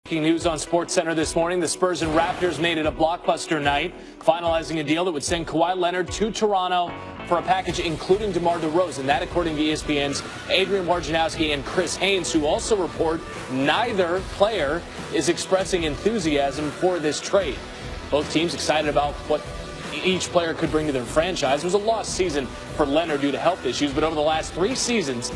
Breaking news on SportsCenter this morning, the Spurs and Raptors made it a blockbuster night, finalizing a deal that would send Kawhi Leonard to Toronto for a package including DeMar DeRozan. That, according to ESPN's Adrian Wojnarowski and Chris Haynes, who also report neither player is expressing enthusiasm for this trade. Both teams excited about what each player could bring to their franchise. It was a lost season for Leonard due to health issues, but over the last 3 seasons,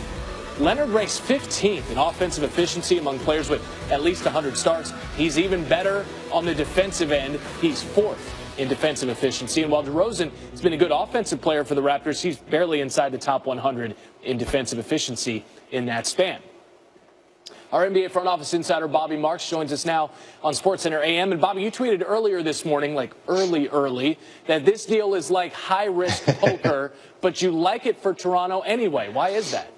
Leonard ranks 15th in offensive efficiency among players with at least 100 starts. He's even better on the defensive end. He's 4th in defensive efficiency. And while DeRozan has been a good offensive player for the Raptors, he's barely inside the top 100 in defensive efficiency in that span. Our NBA front office insider Bobby Marks joins us now on SportsCenter AM. And Bobby, you tweeted earlier this morning, like early, that this deal is like high-risk poker, but you like it for Toronto anyway. Why is that?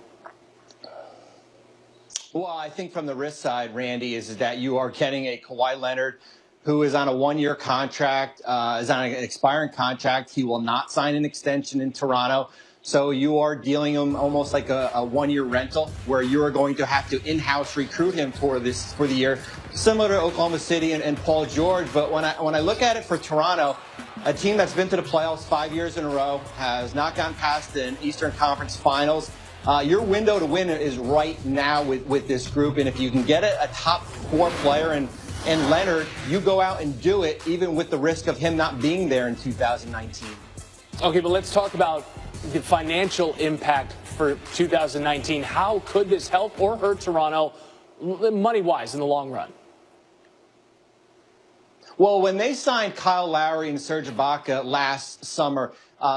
Well, I think from the risk side, Randy, is that you are getting a Kawhi Leonard who is on a 1-year contract, is on an expiring contract. He will not sign an extension in Toronto. So you are dealing him almost like a 1-year rental where you are going to have to in-house recruit him for the year, similar to Oklahoma City and Paul George. But when I look at it for Toronto, a team that's been to the playoffs 5 years in a row, has not gone past the Eastern Conference Finals, your window to win is right now with this group. And if you can get a top 4 player and Leonard, you go out and do it, even with the risk of him not being there in 2019. Okay, but let's talk about the financial impact for 2019. How could this help or hurt Toronto money-wise in the long run? Well, when they signed Kyle Lowry and Serge Ibaka last summer,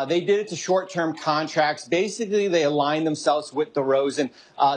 they did it to short-term contracts. Basically, they aligned themselves with DeRozan.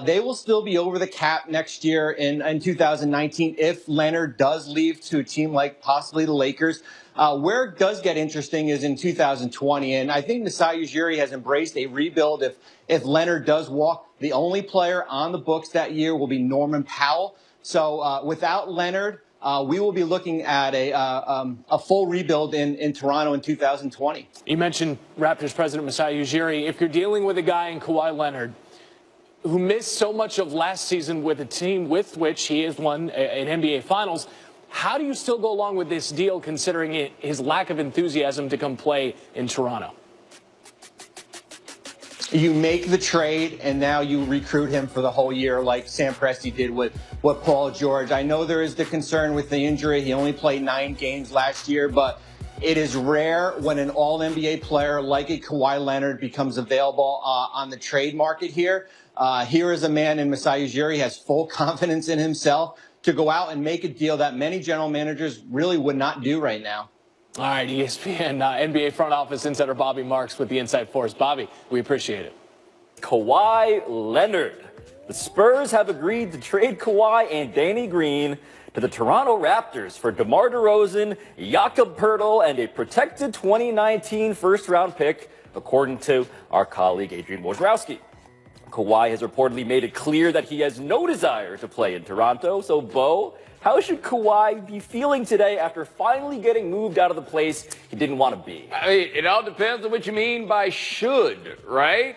They will still be over the cap next year in 2019 if Leonard does leave to a team like possibly the Lakers. Where it does get interesting is in 2020, and I think Masai Ujiri has embraced a rebuild if Leonard does walk. The only player on the books that year will be Norman Powell. So without Leonard, we will be looking at a full rebuild in Toronto in 2020. You mentioned Raptors president Masai Ujiri. If you're dealing with a guy in Kawhi Leonard who missed so much of last season with a team with which he has won an NBA Finals, how do you still go along with this deal considering his lack of enthusiasm to come play in Toronto? You make the trade, and now you recruit him for the whole year like Sam Presti did with Paul George. I know there is the concern with the injury. He only played 9 games last year, but it is rare when an all-NBA player like a Kawhi Leonard becomes available on the trade market here. Here is a man in Masai Ujiri has full confidence in himself to go out and make a deal that many general managers really would not do right now. All right, ESPN NBA front office insider Bobby Marks with the Insight Force. Bobby, we appreciate it. Kawhi Leonard. The Spurs have agreed to trade Kawhi and Danny Green to the Toronto Raptors for DeMar DeRozan, Jakob Poeltl, and a protected 2019 first-round pick, according to our colleague Adrian Wojnarowski. Kawhi has reportedly made it clear that he has no desire to play in Toronto. So, Bo, how should Kawhi be feeling today after finally getting moved out of the place he didn't want to be? I mean, it all depends on what you mean by should, right?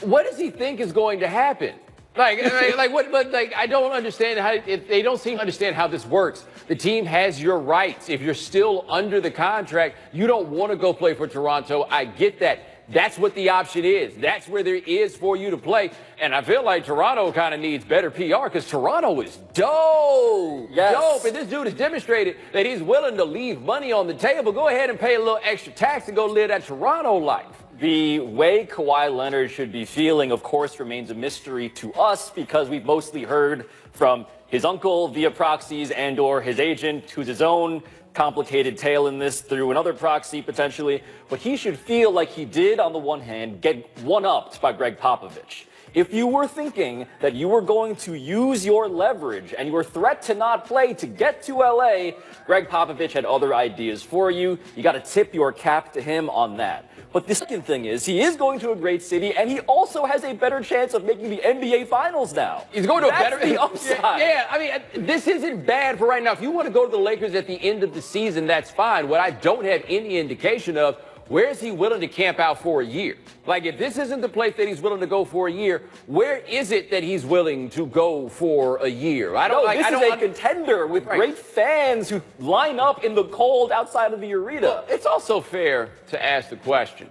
What does he think is going to happen? I don't understand how, they don't seem to understand how this works. The team has your rights. If you're still under the contract, you don't want to go play for Toronto. I get that. That's what the option is. That's where there is for you to play. And I feel like Toronto kind of needs better PR because Toronto is dope. Yes. Dope. And this dude has demonstrated that he's willing to leave money on the table. Go ahead and pay a little extra tax and go live that Toronto life. The way Kawhi Leonard should be feeling, of course, remains a mystery to us because we've mostly heard from his uncle via proxies and or his agent, who's his own complicated tale in this through another proxy potentially. But he should feel like he did, on the one hand, get one-upped by Greg Popovich. If you were thinking that you were going to use your leverage and your threat to not play to get to LA, Greg Popovich had other ideas for you. You got to tip your cap to him on that. But the second thing is, he is going to a great city, and he also has a better chance of making the NBA Finals now. He's going to That's a better the upside. Yeah, I mean, this isn't bad for right now. If you want to go to the Lakers at the end of the season, that's fine. What I don't have any indication of, where is he willing to camp out for a year? Like, if this isn't the place that he's willing to go for a year, where is it that he's willing to go for a year? This is a contender with great fans who line up in the cold outside of the arena. Well, it's also fair to ask the question,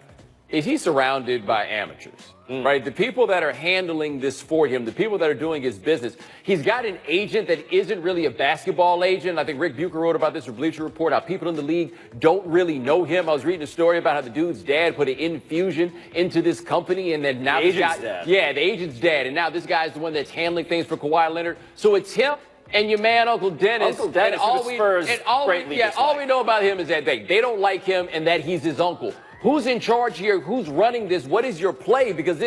is he surrounded by amateurs? Right? The people that are handling this for him, the people that are doing his business. He's got an agent that isn't really a basketball agent. I think Rick Bucher wrote about this for Bleacher Report, how people in the league don't really know him. I was reading a story about how the dude's dad put an infusion into this company, and then now the agent's dad. Yeah, the agent's dad. And now this guy's the one that's handling things for Kawhi Leonard. So it's him and your man, Uncle Dennis. Uncle Dennis, and who the Spurs greatly dislike. all we know about him is that they don't like him and that he's his uncle. Who's in charge here? Who's running this? What is your play? Because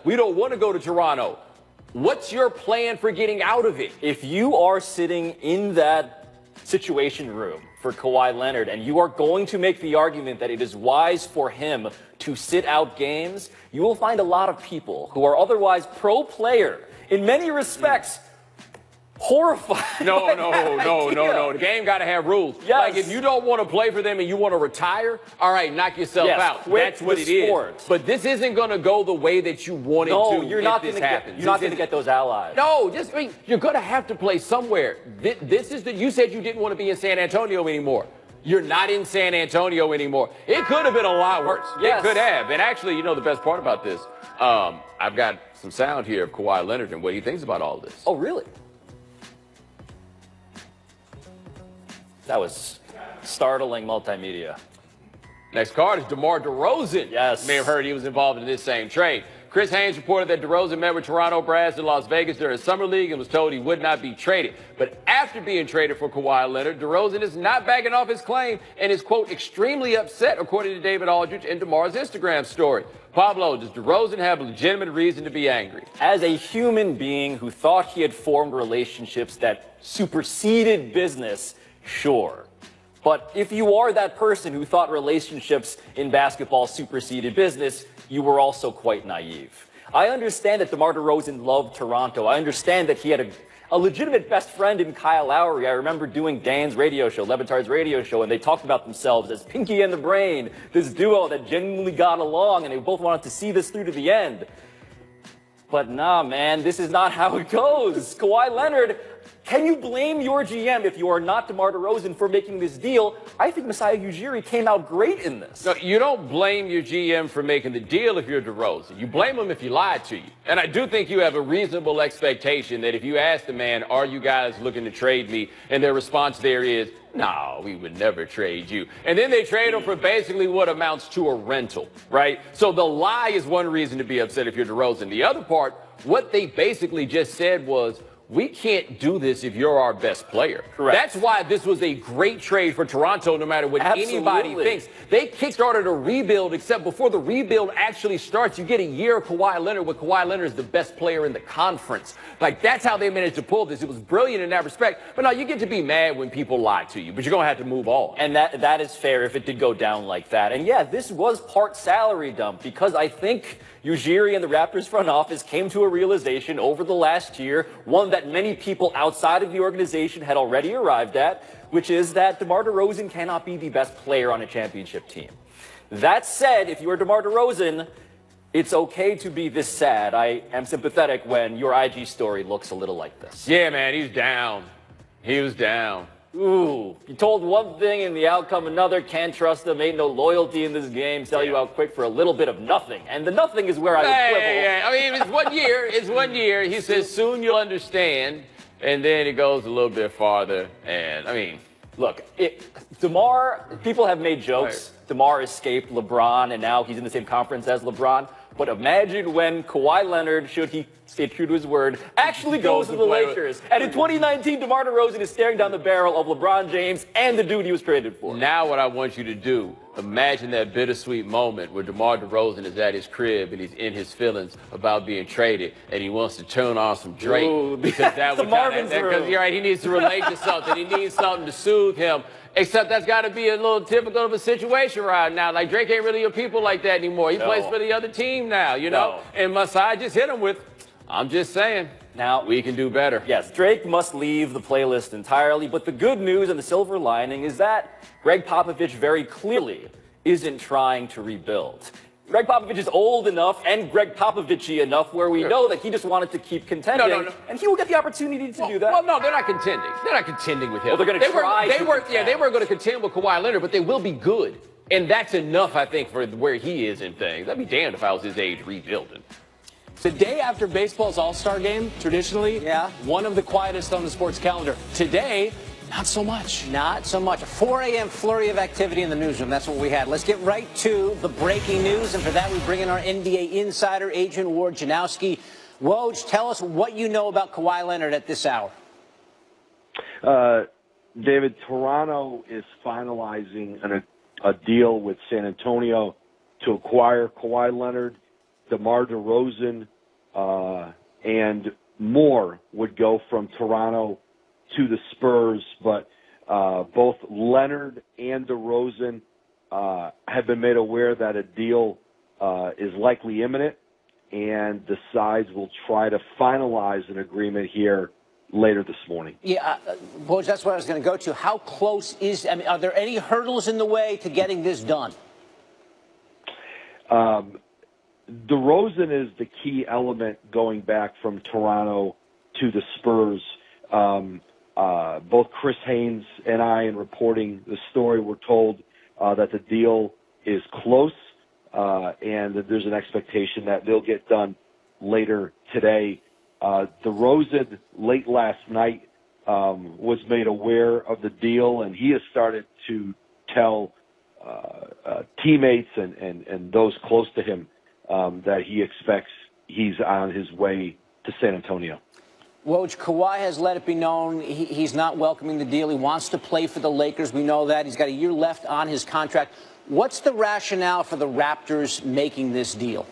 we don't want to go to Toronto. What's your plan for getting out of it? If you are sitting in that situation room for Kawhi Leonard and you are going to make the argument that it is wise for him to sit out games, you will find a lot of people who are otherwise pro-player in many respects horrified. No. The game got to have rules. Yes. Like, if you don't want to play for them and you want to retire, all right, knock yourself out. That's what it is. But this isn't going to go the way that you want it to. No, you're not going to get those allies. No, you're going to have to play somewhere. You said you didn't want to be in San Antonio anymore. You're not in San Antonio anymore. It could have been a lot worse. Yes. It could have. And actually, the best part about this, I've got some sound here of Kawhi Leonard and what he thinks about all of this. Oh, really? That was startling multimedia. Next card is DeMar DeRozan. Yes. You may have heard he was involved in this same trade. Chris Haynes reported that DeRozan met with Toronto Brass in Las Vegas during Summer League and was told he would not be traded. But after being traded for Kawhi Leonard, DeRozan is not backing off his claim and is, quote, extremely upset, according to David Aldridge in DeMar's Instagram story. Pablo, does DeRozan have a legitimate reason to be angry? As a human being who thought he had formed relationships that superseded business, sure. But if you are that person who thought relationships in basketball superseded business, you were also quite naive. I understand that DeMar DeRozan loved Toronto. I understand that he had a legitimate best friend in Kyle Lowry. I remember doing Dan's radio show, Levitard's radio show, and they talked about themselves as Pinky and the Brain, this duo that genuinely got along, and they both wanted to see this through to the end. But nah, man, this is not how it goes. Kawhi Leonard, can you blame your GM if you are not DeMar DeRozan for making this deal? I think Masai Ujiri came out great in this. No, you don't blame your GM for making the deal if you're DeRozan. You blame him if he lied to you. And I do think you have a reasonable expectation that if you ask the man, are you guys looking to trade me? And their response there is, no, we would never trade you. And then they trade him for basically what amounts to a rental, right? So the lie is one reason to be upset if you're DeRozan. The other part, what they basically just said was, we can't do this if you're our best player. Correct. That's why this was a great trade for Toronto, no matter what anybody thinks. They kickstarted a rebuild, except before the rebuild actually starts, you get a year of Kawhi Leonard, where Kawhi Leonard is the best player in the conference. Like, that's how they managed to pull this. It was brilliant in that respect. But no, you get to be mad when people lie to you, but you're going to have to move on. And that is fair if it did go down like that. And yeah, this was part salary dump, because I think Ujiri and the Raptors front office came to a realization over the last year, one that many people outside of the organization had already arrived at, which is that DeMar DeRozan cannot be the best player on a championship team. That said, if you are DeMar DeRozan, it's okay to be this sad. I am sympathetic when your IG story looks a little like this. Yeah, man, he's down. He was down. Ooh, you told one thing and the outcome another. Can't trust them. Ain't no loyalty in this game. Sell you out quick for a little bit of nothing. And the nothing is where I would quibble. Yeah. I mean, it's 1 year. It's 1 year. He says, soon you'll understand. And then it goes a little bit farther. And, I mean, look, DeMar, people have made jokes. Right. DeMar escaped LeBron, and now he's in the same conference as LeBron. But imagine when Kawhi Leonard, should he stay true to his word, actually goes to the Lakers. And in 2019, DeMar DeRozan is staring down the barrel of LeBron James and the dude he was traded for. Now what I want you to do, imagine that bittersweet moment where DeMar DeRozan is at his crib and he's in his feelings about being traded, and he wants to turn on some Drake. Ooh, because that the Marvin's room. Because you're right, he needs to relate to something. He needs something to soothe him. Except that's got to be a little typical of a situation right now. Like, Drake ain't really your people like that anymore. He plays for the other team now, you know? And Masai just hit him with, I'm just saying, now we can do better. Yes, Drake must leave the playlist entirely. But the good news and the silver lining is that Greg Popovich very clearly isn't trying to rebuild. Greg Popovich is old enough and Greg Popovich-y enough where we know that he just wanted to keep contending, and he will get the opportunity to do that. Well, no, they're not contending. They're not contending with him. Well, they're going to try. They weren't going to contend with Kawhi Leonard, but they will be good, and that's enough, I think, for where he is in things. I'd be damned if I was his age rebuilding. The day after baseball's All-Star game, traditionally, one of the quietest on the sports calendar. Today, not so much. Not so much. A 4 a.m. flurry of activity in the newsroom. That's what we had. Let's get right to the breaking news. And for that, we bring in our NBA insider, Adrian Wojnarowski. Woj, tell us what you know about Kawhi Leonard at this hour. David, Toronto is finalizing a deal with San Antonio to acquire Kawhi Leonard. DeMar DeRozan and more would go from Toronto to the Spurs, but both Leonard and DeRozan have been made aware that a deal is likely imminent, and the sides will try to finalize an agreement here later this morning. Yeah, Woj, that's what I was going to go to. How close are there any hurdles in the way to getting this done? DeRozan is the key element going back from Toronto to the Spurs. Both Chris Haynes and I, in reporting the story, were told that the deal is close and that there's an expectation that they'll get done later today. DeRozan, late last night, was made aware of the deal, and he has started to tell teammates and those close to him that he expects he's on his way to San Antonio. Woj, Kawhi has let it be known he's not welcoming the deal. He wants to play for the Lakers. We know that. He's got a year left on his contract. What's the rationale for the Raptors making this deal?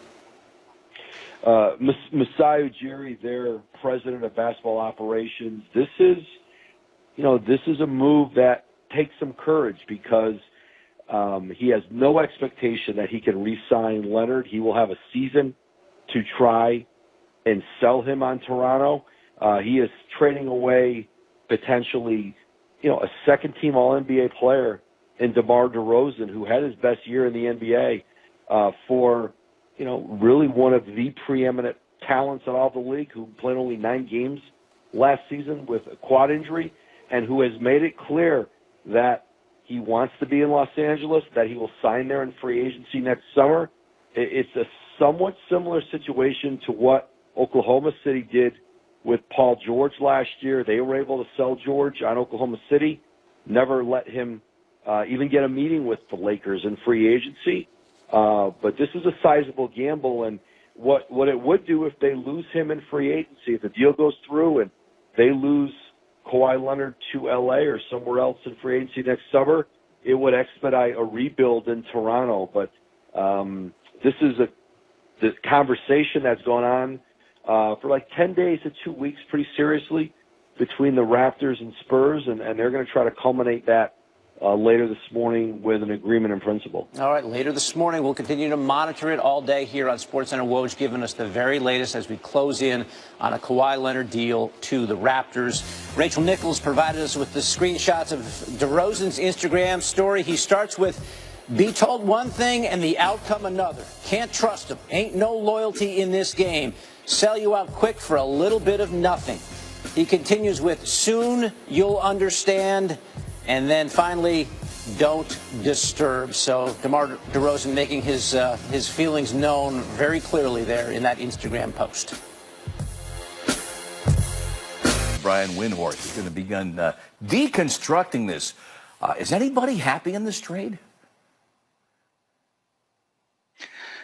Masai Ujiri, their president of basketball operations, this is a move that takes some courage because he has no expectation that he can re-sign Leonard. He will have a season to try and sell him on Toronto. He is trading away potentially, a second-team All-NBA player in DeMar DeRozan, who had his best year in the NBA, for, really one of the preeminent talents in all of the league, who played only 9 games last season with a quad injury, and who has made it clear that he wants to be in Los Angeles, that he will sign there in free agency next summer. It's a somewhat similar situation to what Oklahoma City did with Paul George last year. They were able to sell George on Oklahoma City, never let him even get a meeting with the Lakers in free agency. But this is a sizable gamble, and what it would do if they lose him in free agency, if the deal goes through and they lose Kawhi Leonard to L.A. or somewhere else in free agency next summer, it would expedite a rebuild in Toronto. But this is this conversation that's gone on for like 10 days to 2 weeks pretty seriously between the Raptors and Spurs, and they're going to try to culminate that later this morning with an agreement in principle. All right, later this morning, we'll continue to monitor it all day here on SportsCenter. Woj giving us the very latest as we close in on a Kawhi Leonard deal to the Raptors. Rachel Nichols provided us with the screenshots of DeRozan's Instagram story. He starts with, "Be told one thing and the outcome another. Can't trust him. Ain't no loyalty in this game. Sell you out quick for a little bit of nothing." He continues with, "Soon you'll understand." And then finally, "Don't disturb." So DeMar DeRozan making his feelings known very clearly there in that Instagram post. Brian Windhorst is going to begin deconstructing this. Is anybody happy in this trade?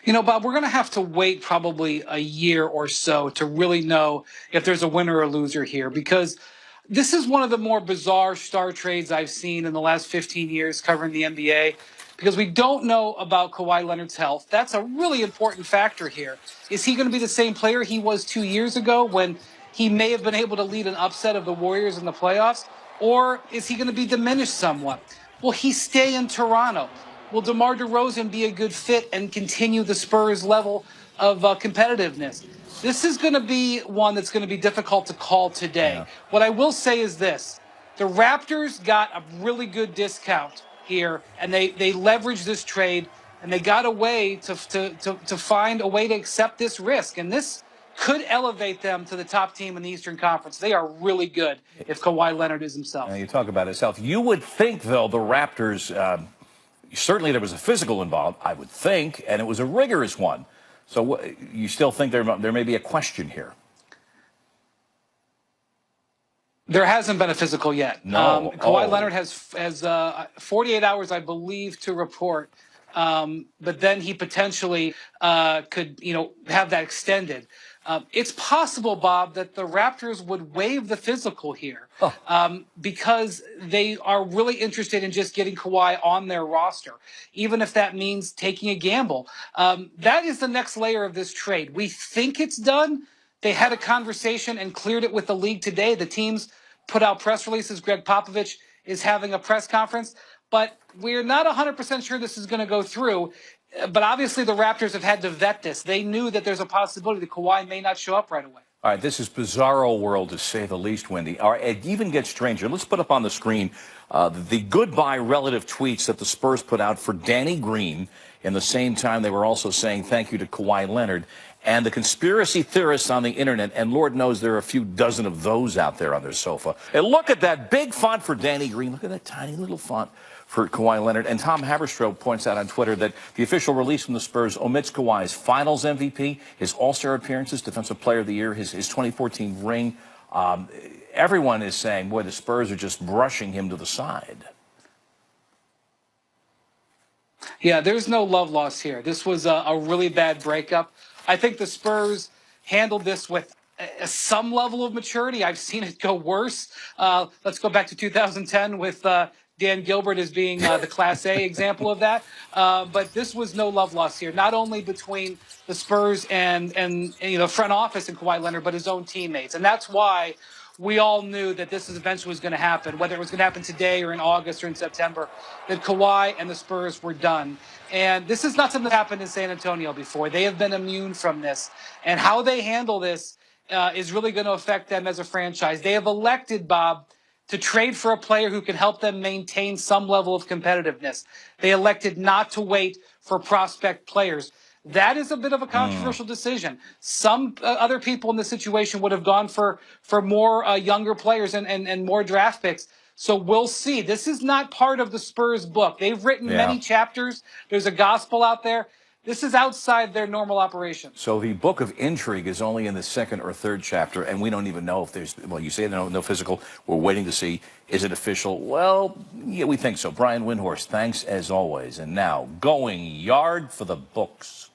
Bob, we're going to have to wait probably a year or so to really know if there's a winner or loser here, because this is one of the more bizarre star trades I've seen in the last 15 years covering the NBA, because we don't know about Kawhi Leonard's health. That's a really important factor here. Is he going to be the same player he was 2 years ago when he may have been able to lead an upset of the Warriors in the playoffs? Or is he going to be diminished somewhat? Will he stay in Toronto? Will DeMar DeRozan be a good fit and continue the Spurs level of competitiveness? This is going to be one that's going to be difficult to call today. Yeah. What I will say is this. The Raptors got a really good discount here, and they leveraged this trade, and they got a way to find a way to accept this risk. And this could elevate them to the top team in the Eastern Conference. They are really good if Kawhi Leonard is himself. Now you talk about himself. You would think, though, the Raptors, certainly there was a physical involved, I would think, and it was a rigorous one. So you still think there may be a question here? There hasn't been a physical yet. No. Kawhi Leonard has 48 hours, I believe, to report. But then he potentially could, have that extended. It's possible, Bob, that the Raptors would waive the physical here because they are really interested in just getting Kawhi on their roster, even if that means taking a gamble. That is the next layer of this trade. We think it's done. They had a conversation and cleared it with the league today. The teams put out press releases. Greg Popovich is having a press conference. But we're not 100% sure this is going to go through. But obviously the Raptors have had to vet this. They knew that there's a possibility that Kawhi may not show up right away. All right, this is bizarro world, to say the least, Wendy. All right, it even gets stranger. Let's put up on the screen the goodbye relative tweets that the Spurs put out for Danny Green. In the same time, they were also saying thank you to Kawhi Leonard. And the conspiracy theorists on the internet, and Lord knows there are a few dozen of those out there on their sofa. And look at that big font for Danny Green. Look at that tiny little font for Kawhi Leonard. And Tom Haberstroh points out on Twitter that the official release from the Spurs omits Kawhi's finals MVP, his All-Star appearances, Defensive Player of the Year, his 2014 ring. Everyone is saying, boy, the Spurs are just brushing him to the side. Yeah, there's no love lost here. This was a really bad breakup. I think the Spurs handled this with some level of maturity. I've seen it go worse. Let's go back to 2010 with Dan Gilbert as being the Class A example of that. But this was no love lost here, not only between the Spurs and front office and Kawhi Leonard, but his own teammates. And that's why we all knew that this eventually was going to happen, whether it was going to happen today or in August or in September, that Kawhi and the Spurs were done. And this is not something that happened in San Antonio before. They have been immune from this. And how they handle this is really going to affect them as a franchise. They have elected, Bob, to trade for a player who can help them maintain some level of competitiveness. They elected not to wait for prospect players. That is a bit of a controversial decision. Some other people in this situation would have gone for more younger players and more draft picks. So we'll see. This is not part of the Spurs book. They've written many chapters. There's a gospel out there. This is outside their normal operation. So the book of intrigue is only in the second or third chapter, and we don't even know if there's, well, you say no physical. We're waiting to see, is it official? Well, yeah, we think so. Brian Windhorst, thanks as always. And now, going yard for the books.